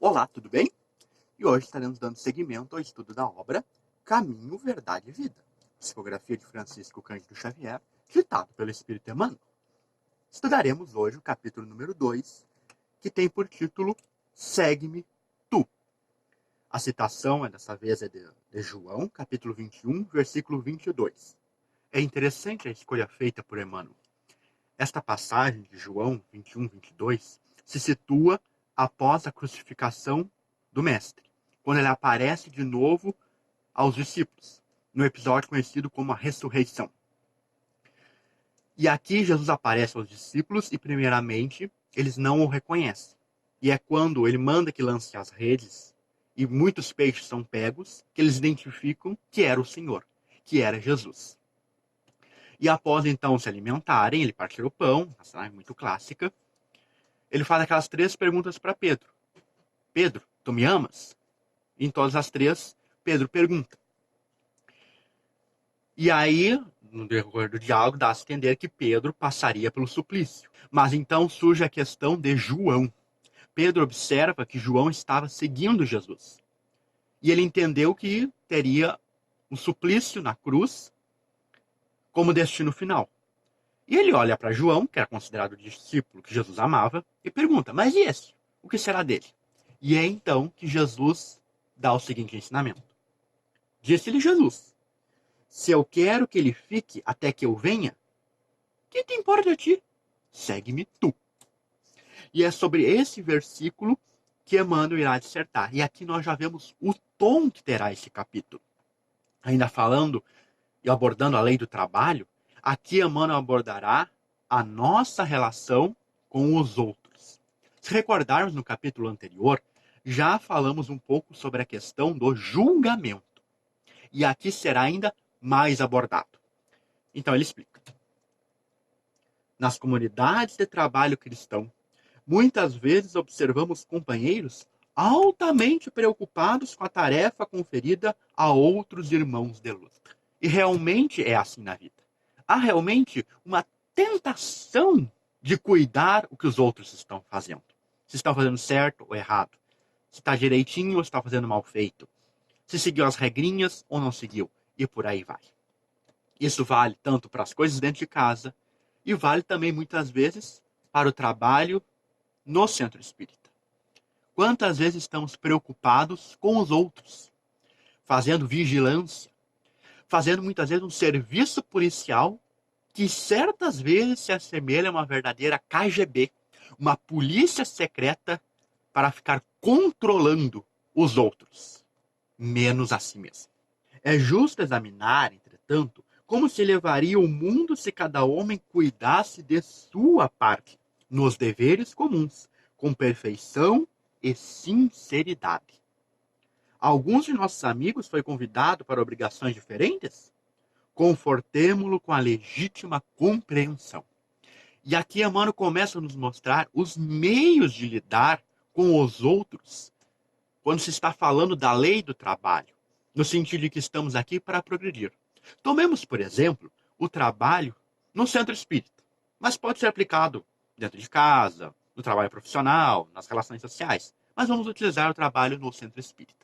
Olá, tudo bem? E hoje estaremos dando seguimento ao estudo da obra Caminho, Verdade e Vida, psicografia de Francisco Cândido Xavier, ditado pelo Espírito Emmanuel. Estudaremos hoje o capítulo número 2, que tem por título Segue-me Tu. A citação, dessa vez, é de João, capítulo 21, versículo 22. É interessante a escolha feita por Emmanuel. Esta passagem de João 21, 22 se situa após a crucificação do Mestre, quando ele aparece de novo aos discípulos, no episódio conhecido como a ressurreição. E aqui Jesus aparece aos discípulos e, primeiramente, eles não o reconhecem. E é quando ele manda que lance as redes e muitos peixes são pegos, que eles identificam que era o Senhor, que era Jesus. E após então se alimentarem, ele partir o pão, a cena é muito clássica, ele faz aquelas 3 perguntas para Pedro. Pedro, tu me amas? E em todas as 3, Pedro pergunta. E aí, no decorrer do diálogo, dá a entender que Pedro passaria pelo suplício. Mas então surge a questão de João. Pedro observa que João estava seguindo Jesus. E ele entendeu que teria um suplício na cruz como destino final. E ele olha para João, que era considerado o discípulo que Jesus amava, e pergunta, mas e esse? O que será dele? E é então que Jesus dá o seguinte ensinamento. Disse-lhe Jesus, se eu quero que ele fique até que eu venha, que te importa a ti? Segue-me tu. E é sobre esse versículo que Emmanuel irá dissertar. E aqui nós já vemos o tom que terá esse capítulo. Ainda falando e abordando a lei do trabalho, aqui Emmanuel abordará a nossa relação com os outros. Se recordarmos no capítulo anterior, já falamos um pouco sobre a questão do julgamento. E aqui será ainda mais abordado. Então ele explica. Nas comunidades de trabalho cristão, muitas vezes observamos companheiros altamente preocupados com a tarefa conferida a outros irmãos de luta. E realmente é assim na vida. Há realmente uma tentação de cuidar o que os outros estão fazendo. Se estão fazendo certo ou errado. Se está direitinho ou se está fazendo mal feito. Se seguiu as regrinhas ou não seguiu. E por aí vai. Isso vale tanto para as coisas dentro de casa e vale também muitas vezes para o trabalho no centro espírita. Quantas vezes estamos preocupados com os outros, fazendo vigilância, fazendo muitas vezes um serviço policial que certas vezes se assemelha a uma verdadeira KGB, uma polícia secreta para ficar controlando os outros, menos a si mesmo. É justo examinar, entretanto, como se levaria o mundo se cada homem cuidasse de sua parte nos deveres comuns, com perfeição e sinceridade. Alguns de nossos amigos foi convidado para obrigações diferentes? Confortemo-lo com a legítima compreensão. E aqui Emmanuel começa a nos mostrar os meios de lidar com os outros quando se está falando da lei do trabalho, no sentido de que estamos aqui para progredir. Tomemos, por exemplo, o trabalho no centro espírita, mas pode ser aplicado dentro de casa, no trabalho profissional, nas relações sociais. Mas vamos utilizar o trabalho no centro espírita.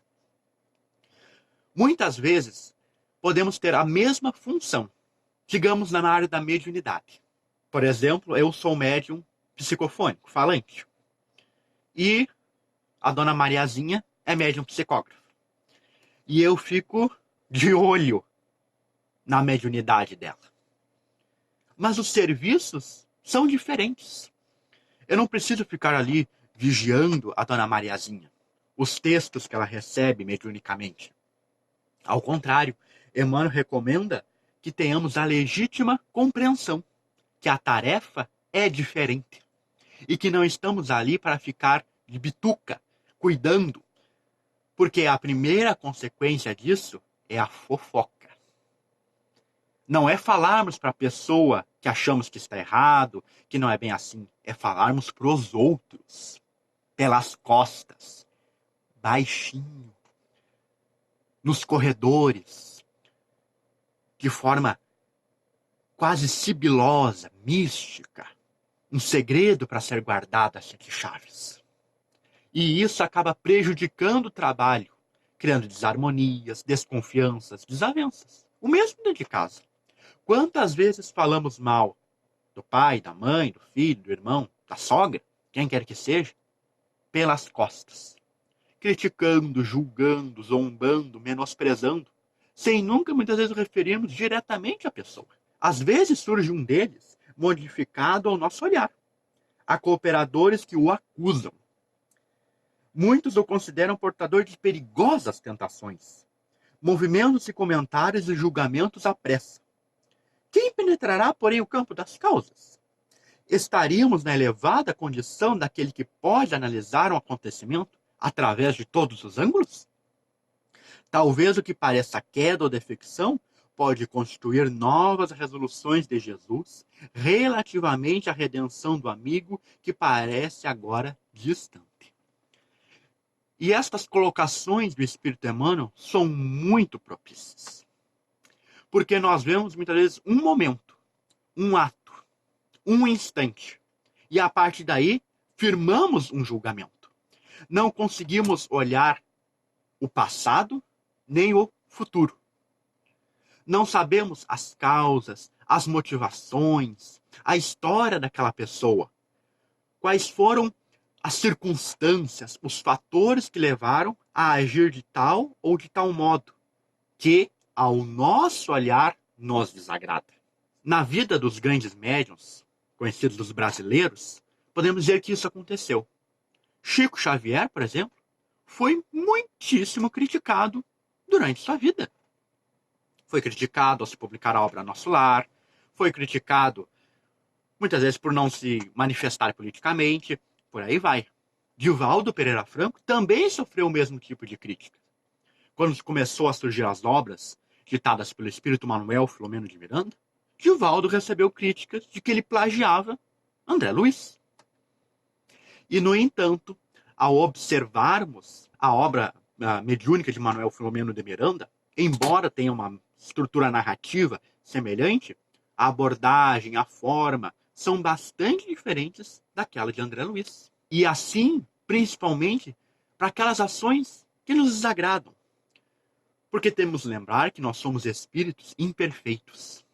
Muitas vezes, podemos ter a mesma função, digamos na área da mediunidade. Por exemplo, eu sou médium psicofônico, falante. E a dona Mariazinha é médium psicógrafo. E eu fico de olho na mediunidade dela. Mas os serviços são diferentes. Eu não preciso ficar ali vigiando a dona Mariazinha, os textos que ela recebe mediunicamente. Ao contrário, Emmanuel recomenda que tenhamos a legítima compreensão, que a tarefa é diferente e que não estamos ali para ficar de bituca, cuidando, porque a primeira consequência disso é a fofoca. Não é falarmos para a pessoa que achamos que está errado, que não é bem assim. É falarmos para os outros, pelas costas, baixinho, nos corredores, de forma quase sibilosa, mística. Um segredo para ser guardado a 7 chaves. E isso acaba prejudicando o trabalho, criando desarmonias, desconfianças, desavenças. O mesmo dentro de casa. Quantas vezes falamos mal do pai, da mãe, do filho, do irmão, da sogra, quem quer que seja, pelas costas, criticando, julgando, zombando, menosprezando, sem nunca muitas vezes referirmos diretamente à pessoa. Às vezes surge um deles modificado ao nosso olhar. Há cooperadores que o acusam. Muitos o consideram portador de perigosas tentações, movimentos e comentários e julgamentos à pressa. Quem penetrará, porém, o campo das causas? Estaríamos na elevada condição daquele que pode analisar um acontecimento através de todos os ângulos? Talvez o que pareça queda ou defecção pode constituir novas resoluções de Jesus relativamente à redenção do amigo que parece agora distante. E estas colocações do Espírito Emmanuel são muito propícias. Porque nós vemos muitas vezes um momento, um ato, um instante. E a partir daí, firmamos um julgamento. Não conseguimos olhar o passado nem o futuro. Não sabemos as causas, as motivações, a história daquela pessoa. Quais foram as circunstâncias, os fatores que levaram a agir de tal ou de tal modo que, ao nosso olhar, nos desagrada. Na vida dos grandes médiuns, conhecidos dos brasileiros, podemos dizer que isso aconteceu. Chico Xavier, por exemplo, foi muitíssimo criticado durante sua vida. Foi criticado ao se publicar a obra Nosso Lar, foi criticado muitas vezes por não se manifestar politicamente, por aí vai. Divaldo Pereira Franco também sofreu o mesmo tipo de crítica. Quando começou a surgir as obras ditadas pelo espírito Manuel Filomeno de Miranda, Divaldo recebeu críticas de que ele plagiava André Luiz. E, no entanto, ao observarmos a obra mediúnica de Manuel Filomeno de Miranda, embora tenha uma estrutura narrativa semelhante, a abordagem, a forma, são bastante diferentes daquela de André Luiz. E assim, principalmente, para aquelas ações que nos desagradam. Porque temos que lembrar que nós somos espíritos imperfeitos.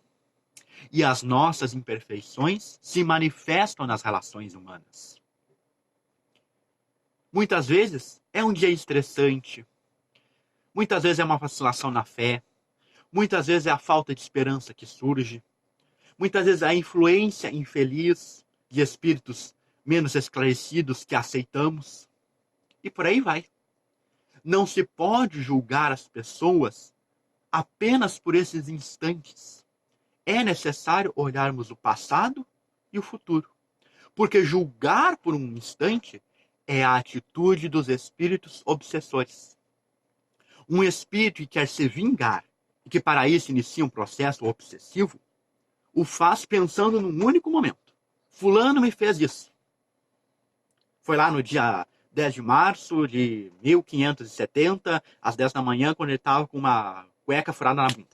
E as nossas imperfeições se manifestam nas relações humanas. Muitas vezes é um dia estressante, muitas vezes é uma vacilação na fé, muitas vezes é a falta de esperança que surge, muitas vezes é a influência infeliz de espíritos menos esclarecidos que aceitamos, e por aí vai. Não se pode julgar as pessoas apenas por esses instantes. É necessário olharmos o passado e o futuro, porque julgar por um instante é a atitude dos espíritos obsessores. Um espírito que quer se vingar e que para isso inicia um processo obsessivo, o faz pensando num único momento. Fulano me fez isso. Foi lá no dia 10 de março de 1570, às 10 da manhã, quando ele estava com uma cueca furada na bunda.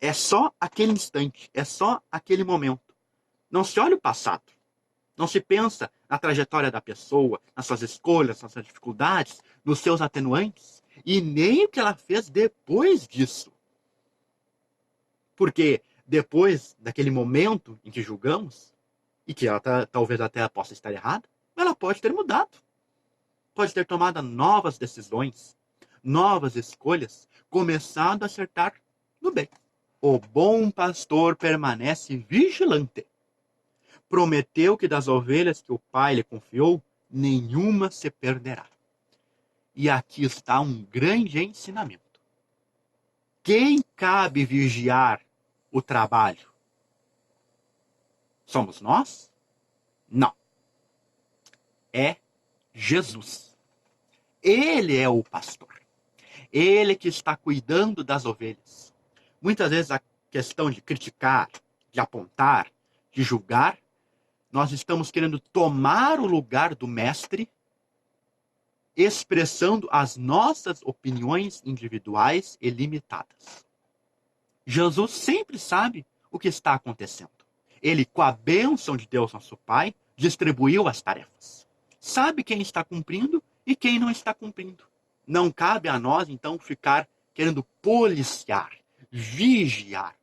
É só aquele instante, é só aquele momento. Não se olha o passado. Não se pensa na trajetória da pessoa, nas suas escolhas, nas suas dificuldades, nos seus atenuantes, e nem o que ela fez depois disso. Porque depois daquele momento em que julgamos, e que ela talvez até possa estar errada, ela pode ter mudado. Pode ter tomado novas decisões, novas escolhas, começado a acertar no bem. O bom pastor permanece vigilante. Prometeu que das ovelhas que o Pai lhe confiou, nenhuma se perderá. E aqui está um grande ensinamento. Quem cabe vigiar o trabalho? Somos nós? Não. É Jesus. Ele é o pastor. Ele que está cuidando das ovelhas. Muitas vezes a questão de criticar, de apontar, de julgar, nós estamos querendo tomar o lugar do mestre, expressando as nossas opiniões individuais e limitadas. Jesus sempre sabe o que está acontecendo. Ele, com a bênção de Deus nosso Pai, distribuiu as tarefas. sabe quem está cumprindo e quem não está cumprindo. Não cabe a nós, então, ficar querendo policiar, vigiar,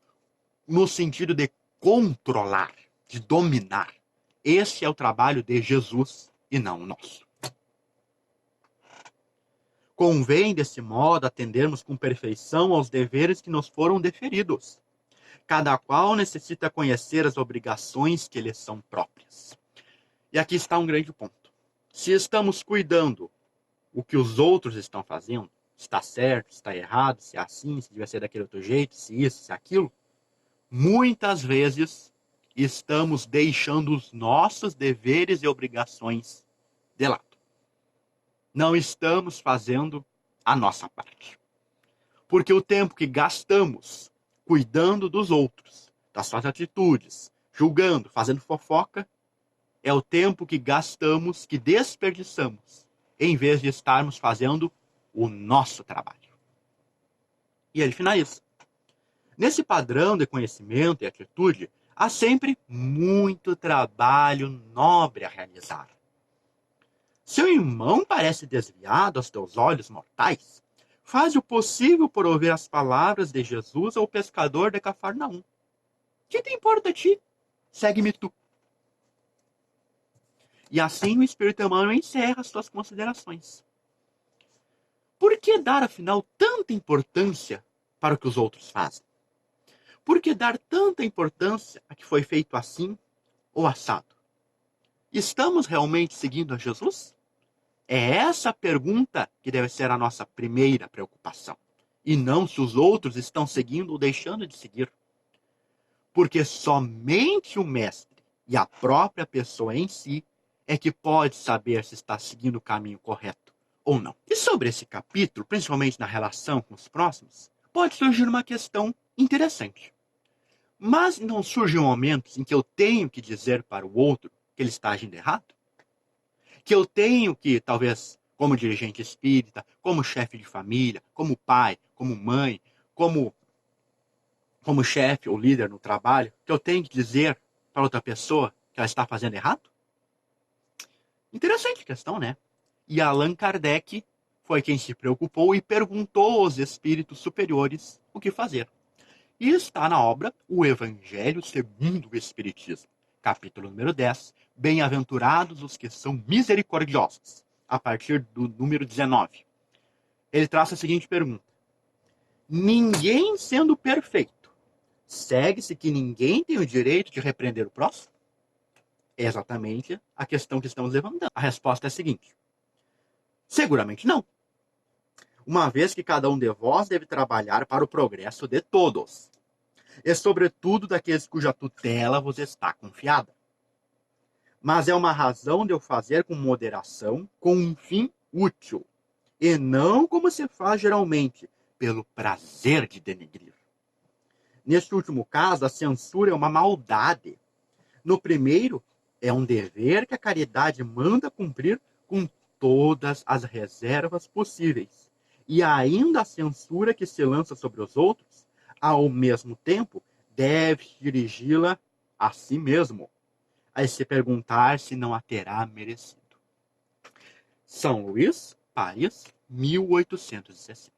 no sentido de controlar, de dominar. Esse é o trabalho de Jesus e não o nosso. Convém, desse modo, atendermos com perfeição aos deveres que nos foram deferidos. Cada qual necessita conhecer as obrigações que lhes são próprias. E aqui está um grande ponto. Se estamos cuidando o que os outros estão fazendo, está certo, está errado, se é assim, se deve ser daquele outro jeito, se isso, se aquilo, muitas vezes estamos deixando os nossos deveres e obrigações de lado. Não estamos fazendo a nossa parte. Porque o tempo que gastamos cuidando dos outros, das suas atitudes, julgando, fazendo fofoca, é o tempo que gastamos, que desperdiçamos, em vez de estarmos fazendo o nosso trabalho. E ele finaliza. Nesse padrão de conhecimento e atitude, há sempre muito trabalho nobre a realizar. Seu irmão parece desviado aos teus olhos mortais. Faz o possível por ouvir as palavras de Jesus ao pescador de Cafarnaum. Que te importa a ti? Segue-me tu. E assim o espírito humano encerra as suas considerações. Por que dar, afinal, tanta importância para o que os outros fazem? Por que dar tanta importância a que foi feito assim ou assado? Estamos realmente seguindo a Jesus? É essa a pergunta que deve ser a nossa primeira preocupação. E não se os outros estão seguindo ou deixando de seguir. Porque somente o mestre e a própria pessoa em si é que pode saber se está seguindo o caminho correto ou não. E sobre esse capítulo, principalmente na relação com os próximos, pode surgir uma questão interessante. Mas não surgem momentos em que eu tenho que dizer para o outro que ele está agindo errado? Que eu tenho que, talvez, como dirigente espírita, como chefe de família, como pai, como mãe, como chefe ou líder no trabalho, que eu tenho que dizer para outra pessoa que ela está fazendo errado? Interessante questão, né? E Allan Kardec foi quem se preocupou e perguntou aos espíritos superiores o que fazer. E está na obra O Evangelho segundo o Espiritismo, capítulo número 10, Bem-aventurados os que são misericordiosos, a partir do número 19. Ele traça a seguinte pergunta: ninguém sendo perfeito, segue-se que ninguém tem o direito de repreender o próximo? É exatamente a questão que estamos levantando. A resposta é a seguinte: seguramente não. Uma vez que cada um de vós deve trabalhar para o progresso de todos, e sobretudo daqueles cuja tutela vos está confiada. Mas é uma razão de eu fazer com moderação, com um fim útil, e não como se faz geralmente, pelo prazer de denegrir. Neste último caso, a censura é uma maldade. No primeiro, é um dever que a caridade manda cumprir com todas as reservas possíveis. E ainda a censura que se lança sobre os outros, ao mesmo tempo, deve dirigi-la a si mesmo, a se perguntar se não a terá merecido. São Luís, Paris, 1860.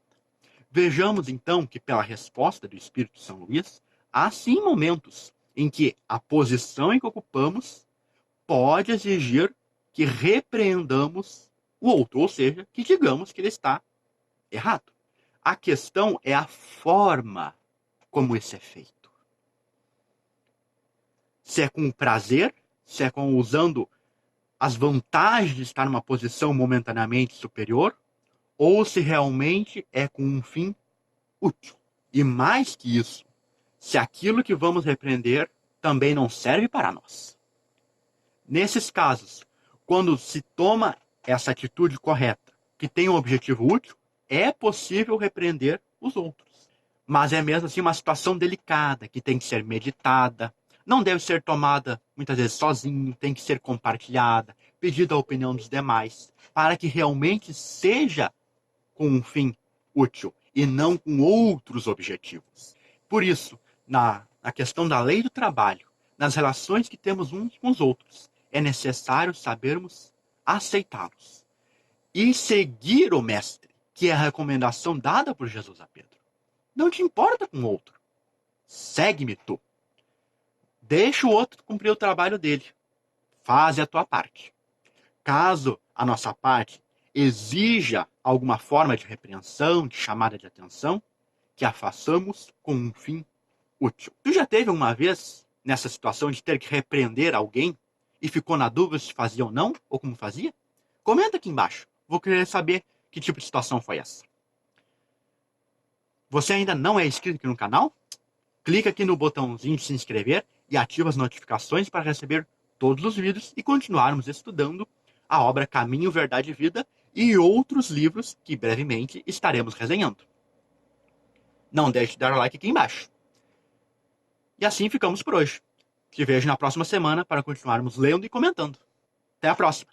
Vejamos então que, pela resposta do Espírito São Luís, há sim momentos em que a posição em que ocupamos pode exigir que repreendamos o outro, ou seja, que digamos que ele está errado. A questão é a forma como isso é feito. Se é com prazer, se é com usando as vantagens de estar numa posição momentaneamente superior, ou se realmente é com um fim útil. E mais que isso, se aquilo que vamos repreender também não serve para nós. Nesses casos, quando se toma essa atitude correta, que tem um objetivo útil, é possível repreender os outros. Mas é mesmo assim uma situação delicada, que tem que ser meditada, não deve ser tomada muitas vezes sozinho, tem que ser compartilhada, pedida a opinião dos demais, para que realmente seja com um fim útil e não com outros objetivos. Por isso, na questão da lei do trabalho, nas relações que temos uns com os outros, é necessário sabermos aceitá-los e seguir o Mestre, que é a recomendação dada por Jesus a Pedro. Não te importa com o outro. Segue-me tu. Deixa o outro cumprir o trabalho dele. Faz a tua parte. Caso a nossa parte exija alguma forma de repreensão, de chamada de atenção, que a façamos com um fim útil. Tu já teve uma vez nessa situação de ter que repreender alguém e ficou na dúvida se fazia ou não, ou como fazia? Comenta aqui embaixo. Vou querer saber que tipo de situação foi essa. Você ainda não é inscrito aqui no canal? Clica aqui no botãozinho de se inscrever e ativa as notificações para receber todos os vídeos e continuarmos estudando a obra Caminho, Verdade e Vida e outros livros que brevemente estaremos resenhando. Não deixe de dar o like aqui embaixo. E assim ficamos por hoje. Te vejo na próxima semana para continuarmos lendo e comentando. Até a próxima!